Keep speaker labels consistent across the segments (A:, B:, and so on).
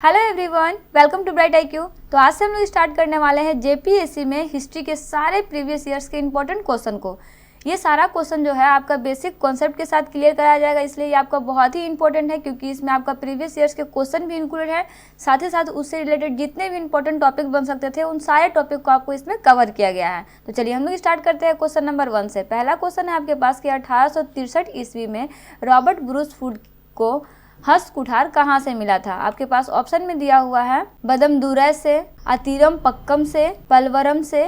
A: Hello everyone, welcome to bright IQ. तो आज से हम लोग स्टार्ट करने वाले हैं जेपीएससी में हिस्ट्री के सारे प्रीवियस ईयर्स के इंपॉर्टेंट क्वेश्चन को। ये सारा क्वेश्चन जो है आपका बेसिक कॉन्सेप्ट के साथ क्लियर कराया जाएगा, इसलिए ये आपका बहुत ही इंपॉर्टेंट है क्योंकि इसमें आपका प्रीवियस ईयर्स के क्वेश्चन भी इंक्लूडेड है। साथ ही साथ उससे रिलेटेड जितने भी इंपॉर्टेंट टॉपिक बन सकते थे उन सारे टॉपिक को आपको इसमें कवर किया गया है। तो चलिए हम लोग स्टार्ट करते हैं क्वेश्चन नंबर 1 से। पहला क्वेश्चन है आपके पास कि 1863 ईस्वी में रॉबर्ट ब्रूस वुड को हस्त कुठार कहाँ से मिला था। आपके पास ऑप्शन में दिया हुआ है बदमदुरै से, अतीरम पक्कम से, पलवरम से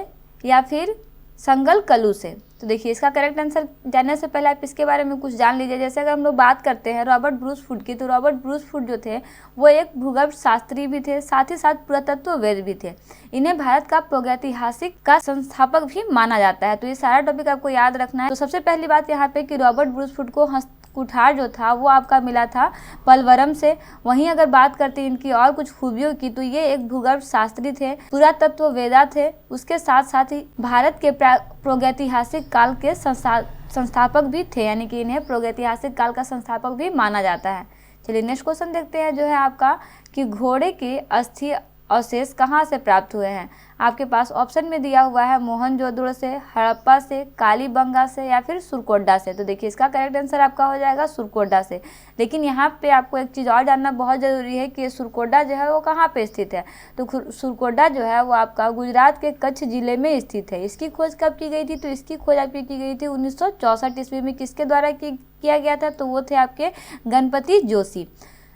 A: या फिर संगल कलू से। तो देखिए इसका करेक्ट आंसर जानने से पहले आप इसके बारे में कुछ जान लीजिए। जैसे अगर हम लोग बात करते हैं रॉबर्ट ब्रूस वुड की, तो रॉबर्ट ब्रूस वुड जो थे वो एक भूगर्भ शास्त्री भी थे, साथ ही साथ पुरातत्ववेद भी थे। इन्हें भारत का प्रागैतिहासिक का संस्थापक भी माना जाता है। तो ये सारा टॉपिक आपको याद रखना है। तो सबसे पहली बात यहाँ पे कि रॉबर्ट ब्रूस वुड को हस्त कुठार जो था वो आपका मिला था पलवरम से। वहीं अगर बात करते हैं इनकी और कुछ खूबियों की, तो ये एक भूगर्भ शास्त्री थे, पुरातत्ववेदा थे, उसके साथ साथ ही भारत के प्रागैतिहासिक काल के संस्थापक भी थे, यानी कि इन्हें प्रागैतिहासिक काल का संस्थापक भी माना जाता है। चलिए नेक्स्ट क्वेश्चन देखते हैं जो है आपका कि घोड़े के अस्थि अवशेष कहाँ से प्राप्त हुए हैं। आपके पास ऑप्शन में दिया हुआ है मोहनजोदड़ो से, हड़प्पा से, कालीबंगा से या फिर सुरकोड्डा से। तो देखिए इसका करेक्ट आंसर आपका हो जाएगा सुरकोड्डा से। लेकिन यहाँ पे आपको एक चीज़ और जानना बहुत ज़रूरी है कि सुरकोड्डा जो है वो कहाँ पे स्थित है। तो सुरकोड्डा जो है वो आपका गुजरात के कच्छ जिले में स्थित है। इसकी खोज कब की गई थी? तो इसकी खोज आपकी की गई थी 1964 ईस्वी में। किसके द्वारा किया गया था? तो वो थे आपके गणपति जोशी।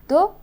A: तो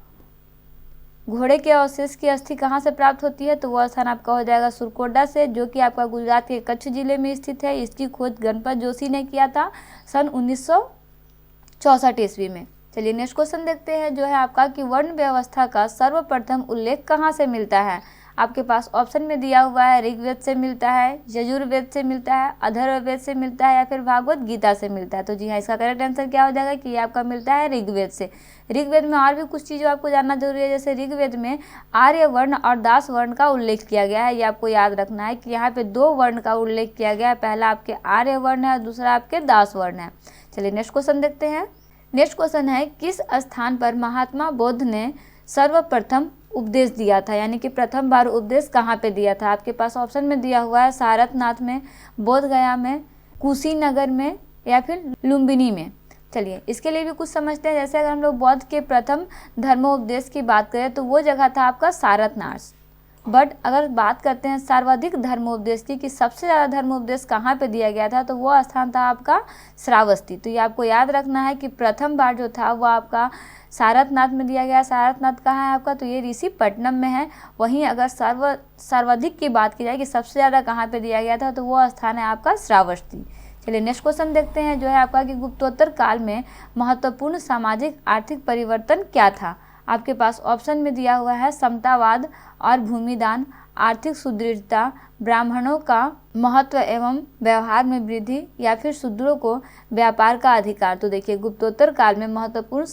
A: घोड़े के अवशेष की अस्थि कहाँ से प्राप्त होती है? तो वह स्थान आपका हो जाएगा सुरकोड्डा से, जो कि आपका गुजरात के कच्छ जिले में स्थित है। इसकी खोज गणपत जोशी ने किया था सन 1964 ईस्वी में। चलिए नेक्स्ट क्वेश्चन देखते हैं जो है आपका कि वर्ण व्यवस्था का सर्वप्रथम उल्लेख कहाँ से मिलता है। आपके पास ऑप्शन में दिया हुआ है ऋग्वेद से मिलता है, यजुर्वेद से मिलता है, अथर्ववेद से मिलता है या फिर भागवत गीता से मिलता है। तो जी हाँ, इसका करेक्ट आंसर क्या हो जाएगा कि ये आपका मिलता है ऋग्वेद से। ऋग्वेद में और भी कुछ चीज़ों आपको जानना जरूरी है। जैसे ऋग्वेद में आर्य वर्ण और दास वर्ण का उल्लेख किया गया है। ये आपको याद रखना है कि यहाँ पे 2 वर्ण का उल्लेख किया गया है। पहला आपके आर्य वर्ण है और दूसरा आपके दास वर्ण है। चलिए नेक्स्ट क्वेश्चन देखते हैं। नेक्स्ट क्वेश्चन है किस स्थान पर महात्मा बुद्ध ने सर्वप्रथम उपदेश दिया था, यानी कि प्रथम बार उपदेश कहाँ पे दिया था। आपके पास ऑप्शन में दिया हुआ है सारनाथ में, बोधगया में, कुशीनगर में या फिर लुम्बिनी में। चलिए इसके लिए भी कुछ समझते हैं। जैसे अगर हम लोग बौद्ध के प्रथम धर्मोपदेश की बात करें तो वो जगह था आपका सारनाथ। बट अगर बात करते हैं सर्वाधिक धर्मोपदेश की कि सबसे ज़्यादा धर्मोपदेश कहाँ पे दिया गया था, तो वो स्थान था आपका श्रावस्ती। तो ये आपको याद रखना है कि प्रथम बार जो था वो आपका सारनाथ में दिया गया। सारनाथ कहाँ है आपका? तो ये ऋषिपट्टनम में है। वहीं अगर सर्वाधिक की बात की जाए कि सबसे ज़्यादा कहाँ पे दिया गया था, तो वो स्थान है आपका श्रावस्ती। चलिए नेक्स्ट क्वेश्चन देखते हैं जो है आपका कि गुप्तोत्तर काल में महत्वपूर्ण सामाजिक आर्थिक परिवर्तन क्या था। आपके पास ऑप्शन में दिया हुआ है समतावाद और भूमिदान, आर्थिक सुदृढ़ता, ब्राह्मणों का महत्व एवं व्यवहार में वृद्धि या फिर शूद्रों को व्यापार का अधिकार। तो देखिए गुप्तोत्तर काल में महत्वपूर्ण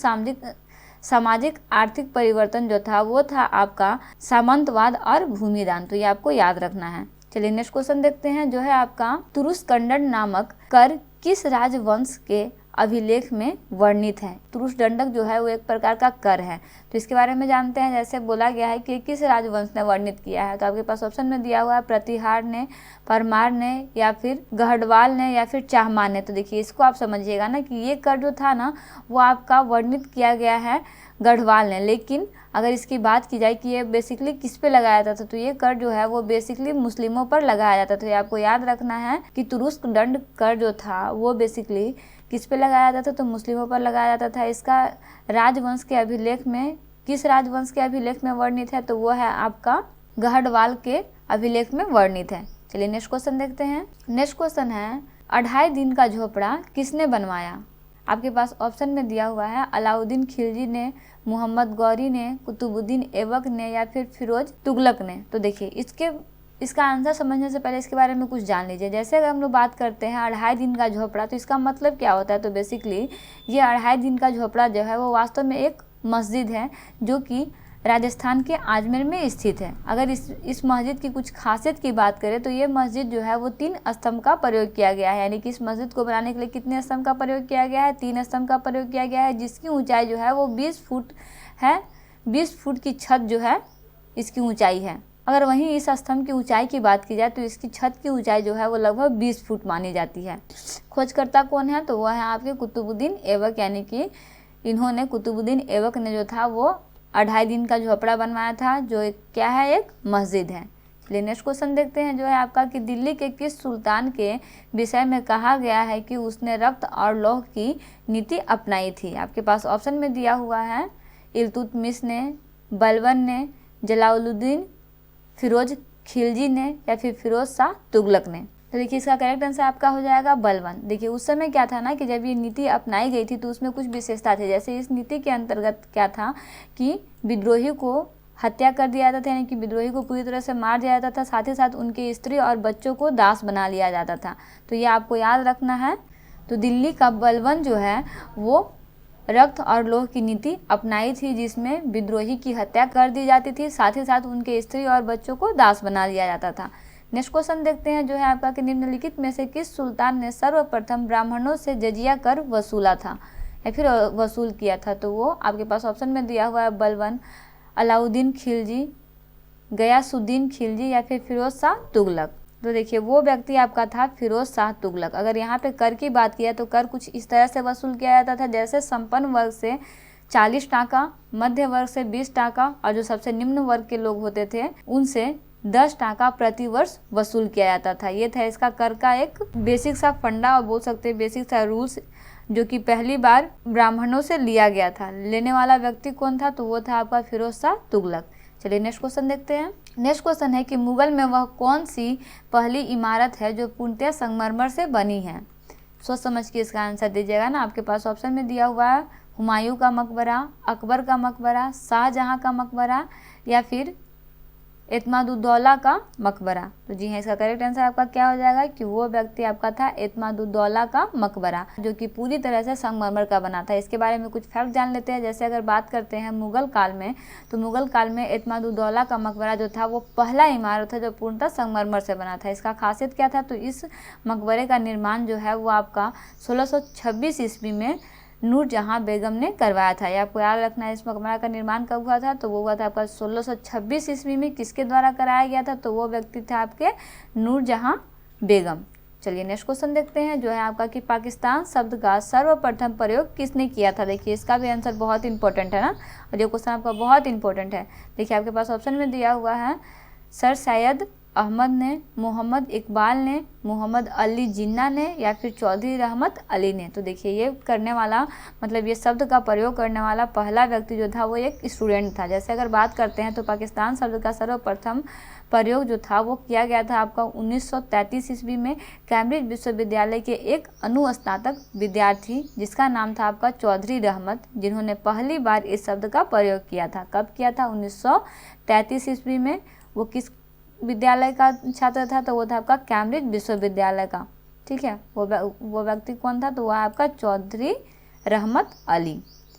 A: सामाजिक आर्थिक परिवर्तन जो था वो था आपका सामंतवाद और भूमिदान। तो ये आपको याद रखना है। चलिए नेक्स्ट क्वेश्चन देखते हैं जो है आपका तुरुष्कंडक नामक कर किस राजवंश के अभिलेख में वर्णित है। तुरुष्कंडक जो है वो एक प्रकार का कर है। तो इसके बारे में जानते हैं। जैसे बोला गया है कि किस राजवंश ने वर्णित किया है, तो आपके पास ऑप्शन में दिया हुआ है प्रतिहार ने, परमार ने या फिर गढ़वाल ने या फिर चाहमान ने। तो देखिए इसको आप समझिएगा ना कि ये कर जो था ना वो आपका वर्णित किया गया है गढ़वाल ने। लेकिन अगर इसकी बात की जाए कि ये बेसिकली किस पे लगाया जाता था, तो ये कर जो है वो बेसिकली मुस्लिमों पर लगाया जाता था। तो ये आपको याद रखना है कि तुरुष्कंडक कर जो था वो बेसिकली किस पे लगाया जाता था, तो मुस्लिमों पर लगाया जाता था। इसका राजवंश के अभिलेख में किस राजवंश के अभिलेख में वर्णित है, तो वो है आपका गढ़वाल के अभिलेख में वर्णित है। चलिए नेक्स्ट क्वेश्चन देखते हैं। नेक्स्ट क्वेश्चन है 2.5 दिन का झोपड़ा किसने बनवाया। आपके पास ऑप्शन में दिया हुआ है अलाउद्दीन खिलजी ने, मोहम्मद गौरी ने, कुतुबुद्दीन ऐबक ने या फिर फिरोज तुगलक ने। तो देखिए इसका आंसर समझने से पहले इसके बारे में कुछ जान लीजिए। जैसे अगर हम लोग बात करते हैं 2.5 दिन का झोपड़ा, तो इसका मतलब क्या होता है। तो बेसिकली ये 2.5 दिन का झोपड़ा जो है वो वास्तव में एक मस्जिद है जो कि राजस्थान के अजमेर में स्थित है। अगर इस मस्जिद की कुछ खासियत की बात करें तो ये मस्जिद जो है वो 3 स्तंभ का प्रयोग किया गया है। यानी कि इस मस्जिद को बनाने के लिए कितने स्तंभ का प्रयोग किया गया है? 3 स्तंभ का प्रयोग किया गया है, जिसकी ऊंचाई जो है वो 20 फुट है। 20 फुट की छत जो है इसकी ऊंचाई है। अगर वहीं इस स्तंभ की ऊंचाई की बात की जाए तो इसकी छत की ऊंचाई जो है वो लगभग 20 फुट मानी जाती है। खोजकर्ता कौन है? तो वह है आपके कुतुबुद्दीन ऐबक, यानी कि इन्होंने कुतुबुद्दीन ऐबक ने जो था वो 2.5 दिन का झोपड़ा बनवाया था, जो क्या है, एक मस्जिद है। चलिए नेक्स्ट क्वेश्चन देखते हैं जो है आपका कि दिल्ली के किस सुल्तान के विषय में कहा गया है कि उसने रक्त और लौह की नीति अपनाई थी। आपके पास ऑप्शन में दिया हुआ है इल्तुतमिश ने, बलबन ने, जलालुद्दीन फिरोज खिलजी ने, या फिर फिरोज शाह तुगलक ने। तो देखिए इसका करेक्ट आंसर आपका हो जाएगा बलबन। देखिए उस समय क्या था ना कि जब ये नीति अपनाई गई थी तो उसमें कुछ विशेषता थे। जैसे इस नीति के अंतर्गत क्या था कि विद्रोही को हत्या कर दिया जाता था, यानी कि विद्रोही को पूरी तरह से मार दिया जाता था, साथ ही साथ उनके स्त्री और बच्चों को दास बना लिया जाता था। तो ये आपको याद रखना है। तो दिल्ली का बलबन जो है वो रक्त और लौह की नीति अपनाई थी, जिसमें विद्रोही की हत्या कर दी जाती थी, साथ ही साथ उनके स्त्री और बच्चों को दास बना लिया जाता था। नेक्स्ट क्वेश्चन देखते हैं जो है आपका कि निम्नलिखित में से किस सुल्तान ने सर्वप्रथम ब्राह्मणों से जजिया कर वसूला था या फिर वसूल किया था? तो वो आपके पास ऑप्शन में दिया हुआ है बलबन, अलाउद्दीन खिलजी, गयासुद्दीन खिलजी, या फिर फिरोज शाह तुगलक। तो देखिए वो व्यक्ति आपका था फिरोज शाह तुगलक। अगर यहाँ पे कर की बात किया तो कर कुछ इस तरह से वसूल किया जाता था, जैसे संपन्न वर्ग से 40 टाका, मध्य वर्ग से 20 टाका, और जो सबसे निम्न वर्ग के लोग होते थे उनसे 10 टाका प्रति वर्ष वसूल किया जाता था। ये था इसका कर का एक बेसिक सा फंडा, और बोल सकते हैं बेसिक सा रूल्स, जो कि पहली बार ब्राह्मणों से लिया गया था। लेने वाला व्यक्ति कौन था? तो वो था आपका फिरोज शाह तुगलक। चलिए नेक्स्ट क्वेश्चन देखते हैं। नेक्स्ट क्वेश्चन है कि मुगल में वह कौन सी पहली इमारत है जो पूर्णतः संगमरमर से बनी है? सोच समझ के इसका आंसर दीजिएगा ना। आपके पास ऑप्शन में दिया हुआ है हुमायूं का मकबरा, अकबर का मकबरा, शाहजहां का मकबरा, या फिर एतमादुद्दौला का मकबरा। तो जी हाँ, इसका करेक्ट आंसर आपका क्या हो जाएगा कि वो व्यक्ति आपका था एतमादुद्दौला का मकबरा, जो कि पूरी तरह से संगमरमर का बना था। इसके बारे में कुछ फैक्ट जान लेते हैं। जैसे अगर बात करते हैं मुगल काल में, तो मुगल काल में एतमादुद्दौला का मकबरा जो था वो पहला इमारत है जो पूर्णतः संगमरमर से बना था। इसका खासियत क्या था? तो इस मकबरे का निर्माण जो है वो आपका 1626 ईस्वी में नूरजहां बेगम ने करवाया था। ये आपको याद रखना है। इस मकबरा का निर्माण कब हुआ था? तो वो हुआ था आपका 1626 ईस्वी में। किसके द्वारा कराया गया था? तो वो व्यक्ति थे आपके नूरजहां बेगम। चलिए नेक्स्ट क्वेश्चन देखते हैं जो है आपका कि पाकिस्तान शब्द का सर्वप्रथम प्रयोग किसने किया था? देखिए इसका भी आंसर बहुत इंपॉर्टेंट है ना, और ये क्वेश्चन आपका बहुत इंपॉर्टेंट है। देखिए आपके पास ऑप्शन में दिया हुआ है सर सैयद अहमद ने, मोहम्मद इकबाल ने, मोहम्मद अली जिन्ना ने, या फिर चौधरी रहमत अली ने। तो देखिए ये करने वाला, मतलब ये शब्द का प्रयोग करने वाला पहला व्यक्ति जो था वो एक स्टूडेंट था। जैसे अगर बात करते हैं तो पाकिस्तान शब्द का सर्वप्रथम प्रयोग जो था वो किया गया था आपका 1933 ईस्वी में कैम्ब्रिज विश्वविद्यालय के एक अनुस्नातक विद्यार्थी जिसका नाम था आपका चौधरी रहमत, जिन्होंने पहली बार इस शब्द का प्रयोग किया था। कब किया था? 1933 ईस्वी में। वो किस विद्यालय का छात्र था? तो वो था आपका कैम्ब्रिज विश्वविद्यालय का। ठीक है, वो व्यक्ति कौन था? तो वह आपका चौधरी रहमत अली।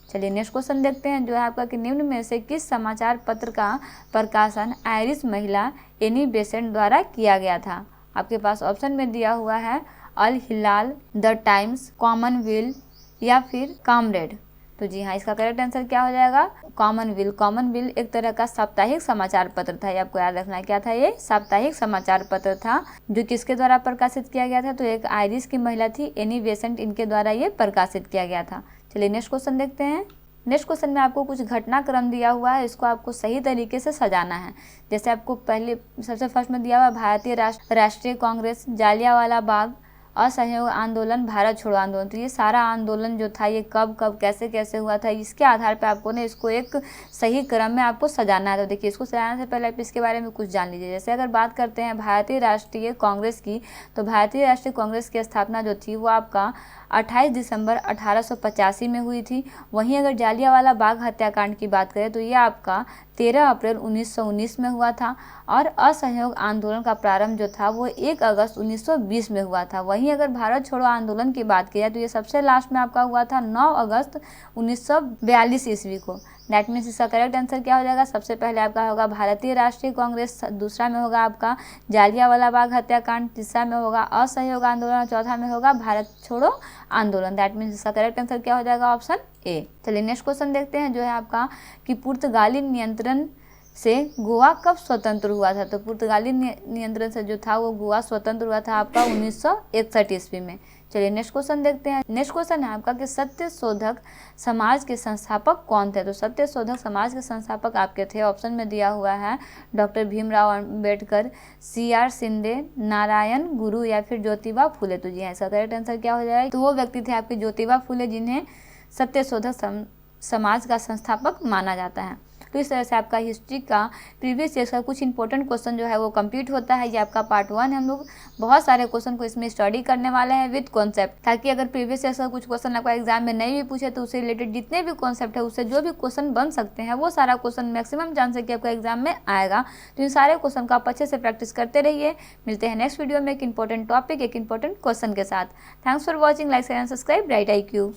A: चलिए नेक्स्ट क्वेश्चन देखते हैं जो है आपका कि निम्न में से किस समाचार पत्र का प्रकाशन आयरिश महिला एनी बेसेंट द्वारा किया गया था? आपके पास ऑप्शन में दिया हुआ है अल हिलाल, द टाइम्स, कॉमनवेल्थ, या फिर कामरेड। तो जी हाँ, इसका करेक्ट आंसर क्या हो जाएगा? कॉमनवेल्थ। कॉमनवेल्थ एक तरह का साप्ताहिक समाचार पत्र था। ये आपको याद रखना है। क्या था ये? साप्ताहिक समाचार पत्र था, जो किसके द्वारा प्रकाशित किया गया था? तो एक आयरिश की महिला थी एनी बेसेंट, इनके द्वारा ये प्रकाशित किया गया था। चलिए नेक्स्ट क्वेश्चन देखते हैं। नेक्स्ट क्वेश्चन में आपको कुछ घटनाक्रम दिया हुआ है, इसको आपको सही तरीके से सजाना है। जैसे आपको पहले सबसे फर्स्ट में दिया हुआ भारतीय राष्ट्रीय कांग्रेस, जालियांवाला बाग, असहयोग आंदोलन, भारत छोड़ो आंदोलन। तो ये सारा आंदोलन जो था ये कब कब कैसे कैसे हुआ था, इसके आधार पे आपको ने इसको एक सही क्रम में आपको सजाना है। तो देखिए इसको सजाने से पहले आप इसके बारे में कुछ जान लीजिए। जैसे अगर बात करते हैं भारतीय राष्ट्रीय कांग्रेस की, तो भारतीय राष्ट्रीय कांग्रेस की स्थापना जो थी वो आपका 28 दिसंबर 1885 में हुई थी। वहीं अगर जालियांवाला बाग हत्याकांड की बात करें तो ये आपका 13 अप्रैल 1919 में हुआ था। और असहयोग आंदोलन का प्रारंभ जो था वो 1 अगस्त 1920 में हुआ था। वहीं अगर भारत छोड़ो आंदोलन की बात की जाए तो ये सबसे लास्ट में आपका हुआ था 9 अगस्त 1942 ईस्वी को। दैट मीन्स इसका करेक्ट आंसर क्या हो जाएगा, सबसे पहले आपका होगा भारतीय राष्ट्रीय कांग्रेस, दूसरा में होगा आपका जालियांवाला बाग हत्याकांड, तीसरा में होगा असहयोग आंदोलन, चौथा में होगा भारत छोड़ो आंदोलन। दैट मीन्स इसका करेक्ट आंसर क्या हो जाएगा, ऑप्शन ए। चलिए नेक्स्ट क्वेश्चन देखते हैं जो है आपका कि पुर्तगाली नियंत्रण से गोवा कब स्वतंत्र हुआ था। तो पुर्तगाली नियंत्रण से जो था वो गोवा स्वतंत्र हुआ था आपका 1961 ईस्वी में। चलिए नेक्स्ट क्वेश्चन देखते हैं। नेक्स्ट क्वेश्चन है आपका कि सत्य शोधक समाज के संस्थापक कौन थे। तो सत्य शोधक समाज के संस्थापक आपके थे, ऑप्शन में दिया हुआ है डॉक्टर भीमराव अम्बेडकर, CR शिंदे, नारायण गुरु या फिर ज्योतिबा फुले। तो जी हाँ, इसका करेक्ट आंसर क्या हो जाएगा, तो वो व्यक्ति थे आपके ज्योतिबा फुले जिन्हें सत्य शोधक समाज का संस्थापक माना जाता है। तो इस तरह से आपका हिस्ट्री का प्रीवियस ईयर का कुछ इंपॉर्टेंट क्वेश्चन जो है वो कंप्लीट होता है। ये आपका पार्ट 1 है। हम लोग बहुत सारे क्वेश्चन को इसमें स्टडी करने वाले हैं विद कॉन्सेप्ट, ताकि अगर प्रीवियस ईयर का कुछ क्वेश्चन आपका एग्जाम में नहीं भी पूछे तो उससे रिलेटेड जितने भी कॉन्सेप्ट है उससे जो भी क्वेश्चन बन सकते हैं वो सारा क्वेश्चन मैक्सिमम चांस है कि आपका एग्जाम में आएगा। तो इन सारे क्वेश्चन का आप अच्छे से प्रैक्टिस करते रहिए। मिलते हैं नेक्स्ट वीडियो में एक इंपॉर्टेंट टॉपिक, एक इंपॉर्टेंट क्वेश्चन के साथ। Thanks for watching, like share and subscribe bright IQ।